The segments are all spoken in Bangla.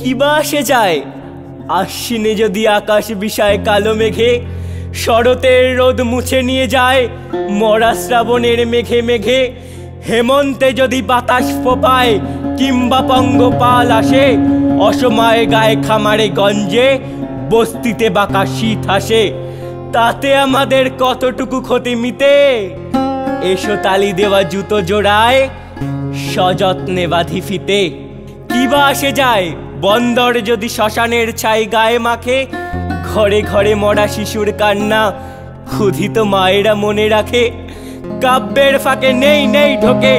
কি বা আসে যায় আশ্বিনে যদি আকাশ বিষায় কালো মেঘে, শরতের রোদ মুছে নিয়ে যায় মরা শ্রাবণের মেঘে মেঘে, হেমন্তে যদি বাতাস ফোপায় কিংবা পঙ্গপাল আসে, অসময়ে গায়ে খামারে গঞ্জে বস্তিতে বাঁকা শীত আসে, তাতে আমাদের কতটুকু ক্ষতি মিটে? এসো তালি দেওয়া জুতো জোড়ায় সযত্নে বাঁধি ফিতে। কি বা আসে যায় বন্দর যদি শ্মশানের ছাই গায়ে মাখে, ঘরে ঘরে মরা শিশুর কান্না ক্ষুধিত মায়েরা মনে রাখে, কাব্যের ফাঁকে নেই নেই ঢোকে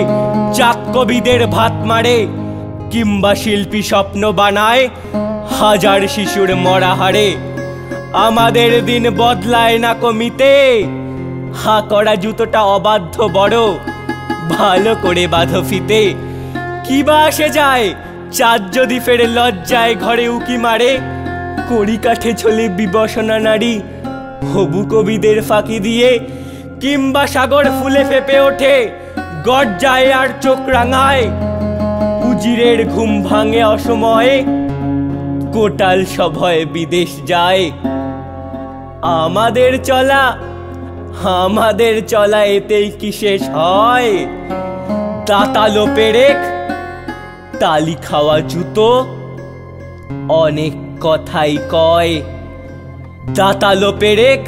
চাক কবিদের ভাত মারে, কিংবা শিল্পী স্বপ্ন বানায় হাজার শিশুর মরা হারে। আমাদের দিন বদলায় না কমিতে, হা করা জুতোটা অবাধ্য বড়, ভালো করে বাঁধো ফিতে। কি বা আসে যায় চাঁদ যদি ফেরে লজ্জায় ঘরে উকি মারে, কড়ি কাঠে ঝোলে বিবসনা নারী হবু কবিদের ফাঁকি দিয়ে, কিংবা সাগর ফুলে ফেপে ওঠে গর্জায় আর চোখ রাঙায়, উজিরের ঘুম ভাঙে অসময়ে কোটাল সভয়ে বিদেশ যায়। আমাদের চলা এতেই কি শেষ হয়? দাঁতালো পেরেক তালি খাওয়া জুতো অনেক কথাই কয়। দাঁতালো পেরেক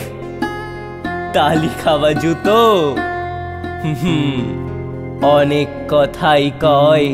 তালি খাওয়া জুতো অনেক কথাই কয়।